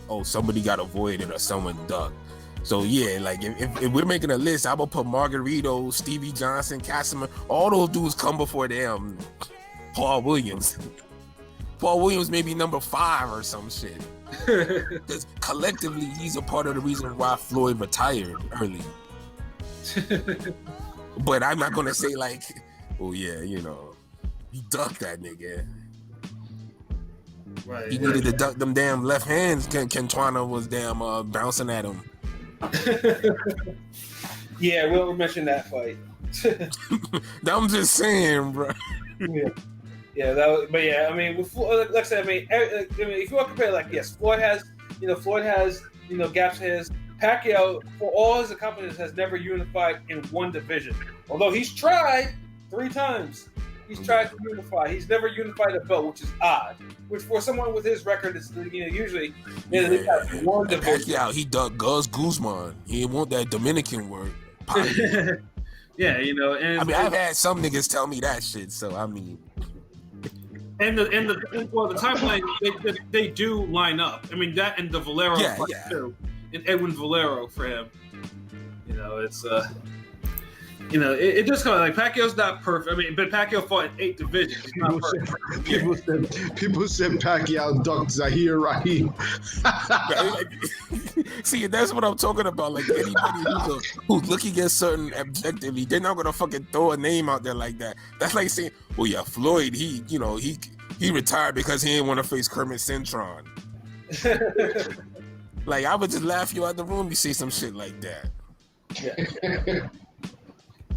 oh, somebody got avoided or someone ducked. So yeah, like if we're making a list, I would put Margarito, Stevie Johnson, Casimir, all those dudes come before them. Paul Williams. Paul Williams may be number 5 or some shit. Because collectively, he's a part of the reason why Floyd retired early. But I'm not gonna say like, oh yeah, he ducked that nigga. Right. He needed to duck them damn left hands. Cantwana was damn bouncing at him. Yeah, we'll mention that fight. I'm just saying, bro. Yeah, that was, but yeah, like I said, if you want to compare, like, yes, Floyd has gaps in his. Pacquiao, for all his accomplishments, has never unified in one division. Although he's tried 3 times. He's tried to unify. He's never unified a belt, which is odd. Which for someone with his record is, usually they have one division. Pacquiao, he ducked Gus Guzman. He didn't want that Dominican word. Yeah, and I've had some niggas tell me that shit. So and the timeline they do line up. That and the Valero fight too, and Edwin Valero for him. It's it just kind of like Pacquiao's not perfect. But Pacquiao fought in 8 divisions. He's not perfect. People said Pacquiao ducked Zahir Rahim. See, that's what I'm talking about. Like, anybody who's looking at certain objectively, they're not gonna fucking throw a name out there like that. That's like saying, "Oh yeah, Floyd, he retired because he didn't want to face Kermit Cintron." Like, I would just laugh you out the room. You say some shit like that. Yeah.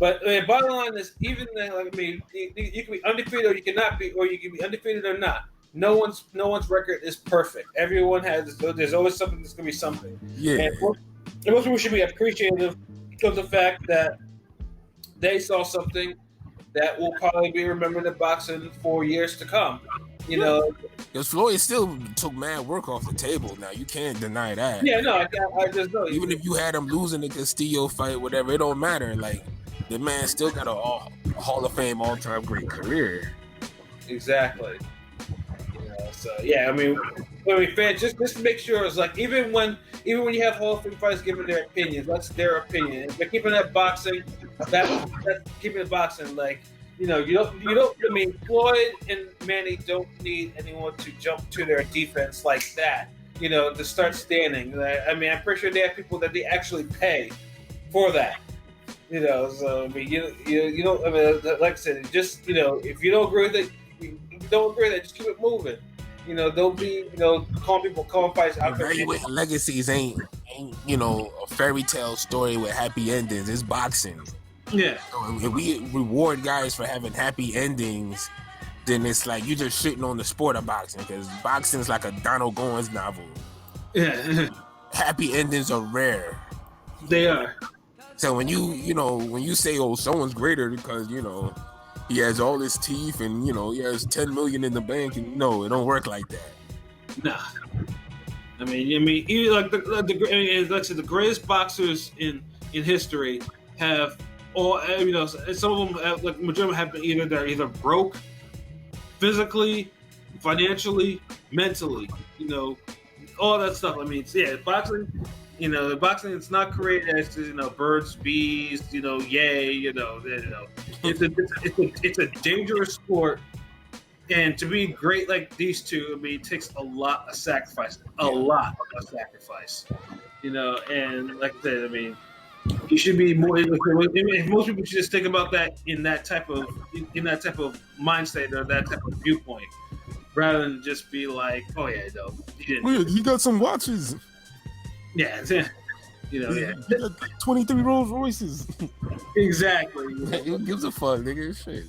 But bottom line is, even you can be undefeated or you cannot be, or you can be undefeated or not. No one's record is perfect. Everyone has. There's always something that's gonna be something. Yeah. And most people should be appreciative because of the fact that they saw something that will probably be remembered in boxing for years to come. You know, because Floyd still took mad work off the table. Now you can't deny that. yeah, no, I just know. Even if you had him losing the Castillo fight, whatever, it don't matter. Like the man still got a Hall of Fame all-time great career. Exactly. You know, so yeah, I mean, fans, just make sure it's like even when you have Hall of Fame fighters giving their opinions, that's their opinion. If they're keeping that boxing, that's keeping it boxing. Like, you know, you don't. I mean, Floyd and Manny don't need anyone to jump to their defense like that. You know, to start standing. I mean, I'm pretty sure they have people that they actually pay for that. You know, so I mean, you don't. I mean, like I said, just, you know, if you don't agree with it, just keep it moving. You know, don't be, calling fights out. Evaluating legacies ain't you know, a fairy tale story with happy endings. It's boxing. Yeah. So if we reward guys for having happy endings, then it's like you just shitting on the sport of boxing, because boxing's like a Donald Goins novel. Yeah. Happy endings are rare. They are. So when you say, oh, someone's greater because, you know, he has all his teeth and, you know, he has 10 million in the bank, and no, it don't work like that. Nah. I mean, even like the greatest boxers in history have all, you know, some of them have, like, majority have been either broke physically, financially, mentally, you know, all that stuff. I mean, yeah, boxing. You know, boxing is not created as, you know, birds, bees, you know, yay, it's a dangerous sport, and to be great like these two, I mean, it takes a lot of sacrifice, you know, and like I said, I mean, you should be more. Most people should just think about that in that type of mindset or that type of viewpoint, rather than just be like, oh yeah, no, he got some watches. Yeah, you know, yeah. He got 23 Rolls Royces. Exactly. Who gives a fuck, nigga? Shit.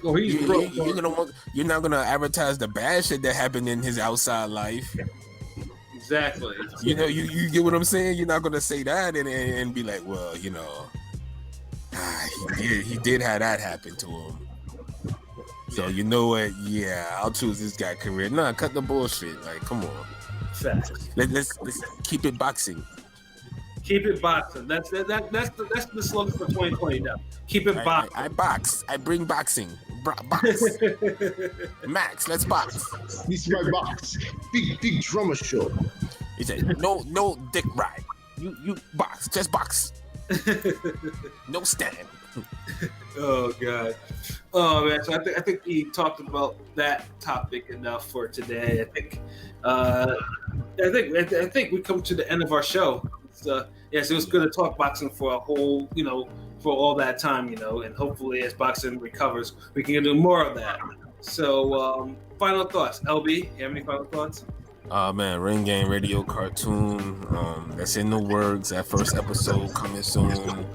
Oh, he's broke. You're not gonna advertise the bad shit that happened in his outside life. Exactly. You know, you get what I'm saying? You're not gonna say that and be like, well, you know, he did have that happen to him. So you know what? Yeah, I'll choose this guy career. Nah, cut the bullshit. Like, come on. Facts. Let's keep it boxing. Keep it boxing. That's the slogan for 2020 now. Keep it boxing. I box. I bring boxing. Box. Max, let's box. This is my box. Big drummer show. He said, no dick ride. You box. Just box. No stand. Oh God. Oh man. So I think we talked about that topic enough for today. I think we come to the end of our show. Yes, it was good to talk boxing for a whole, you know, for all that time, you know, and hopefully as boxing recovers, we can do more of that. So, final thoughts, LB. You have any final thoughts? Man, Ring Game Radio cartoon. That's in the works. That first episode coming soon.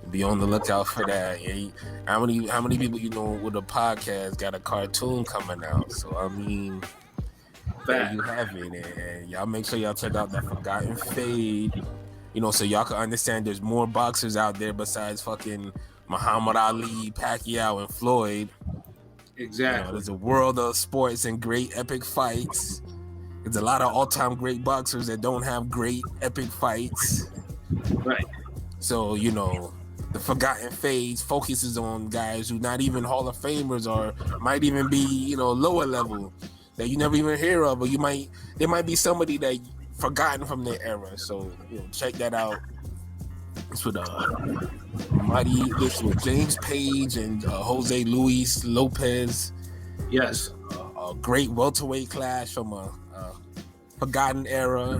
Be on the lookout for that. Yeah, how many people you know with a podcast got a cartoon coming out? So I mean, there you have it. And y'all make sure y'all check out that Forgotten Fade. You know, so y'all can understand there's more boxers out there besides fucking Muhammad Ali, Pacquiao, and Floyd. Exactly. You know, there's a world of sports and great epic fights. There's a lot of all-time great boxers that don't have great epic fights. Right. So, you know, the Forgotten Fades focuses on guys who not even Hall of Famers or might even be, you know, lower level that you never even hear of, or there might be somebody that forgotten from their era. So, you know, check that out. It's with with James Page and Jose Luis Lopez. Yes, a great welterweight clash from a forgotten era.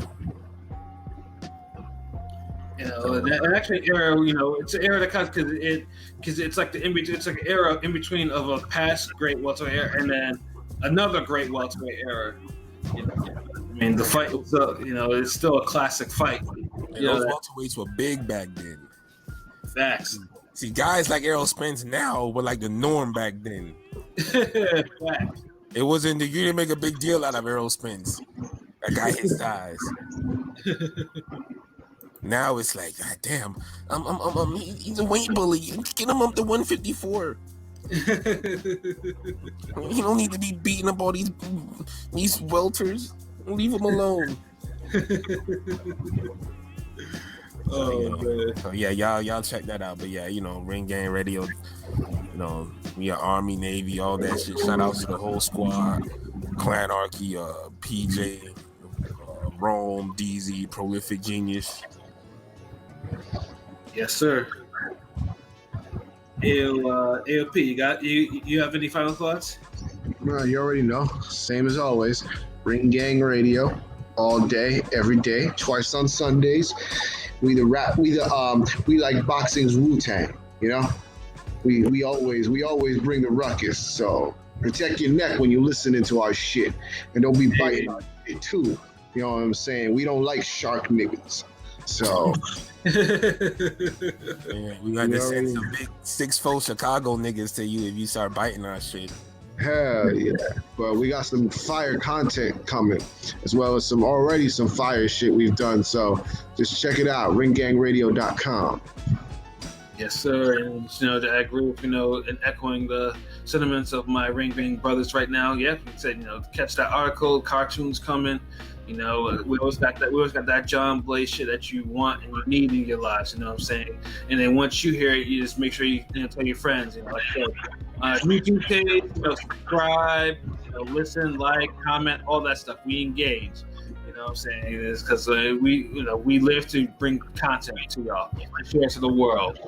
You know, and actually, era. You know, it's an era that comes because it's like it's like an era in between of a past great welterweight era and then another great welterweight era. You know, I mean, the fight was, you know, it's still a classic fight. And those welterweights were big back then. Facts. See, guys like Errol Spence now were like the norm back then. Facts. It wasn't you didn't make a big deal out of Errol Spence. That guy his size. Now it's like, God damn, he's a weight bully. Get him up to 154. He don't need to be beating up all these welters. Leave him alone. So yeah, y'all check that out. But yeah, Ring Gang Radio. We are Army, Navy, all that shit. Shout out to the whole squad, Clanarchy, PJ, Rome, DZ, Prolific Genius. Yes, sir. AOP, you have any final thoughts? You already know. Same as always. Ring Gang Radio, all day, every day, twice on Sundays. We like boxing's Wu-Tang. We always bring the ruckus. So protect your neck when you listening to our shit, and don't be biting our shit too. You know what I'm saying? We don't like shark niggas. So. Yeah, we got to send some big 6'4" Chicago niggas to you if you start biting our shit. Hell yeah. But we got some fire content coming, as well as some fire shit we've done. So just check it out, ringgangradio.com. Yes, sir. And to agree with and echoing the sentiments of my Ring Bang brothers right now. Yeah, we said catch that article, cartoons coming. We always got that John Blaze shit that you want and you need in your lives. You know what I'm saying? And then once you hear it, you just make sure you tell your friends. YouTube page, subscribe, listen, like, comment, all that stuff. We engage. You know what I'm saying? It's because we live to bring content to y'all, to share to the world.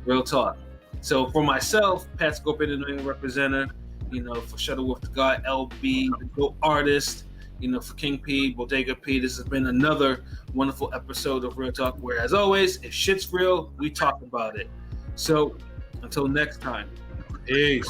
Real talk. So for myself, Pat Scorpion, the New England representative. For Shuttlesworth the God, LB, the GOAT artist. For King P, Bodega P, this has been another wonderful episode of Real Talk, where, as always, if shit's real, we talk about it. So, until next time, peace.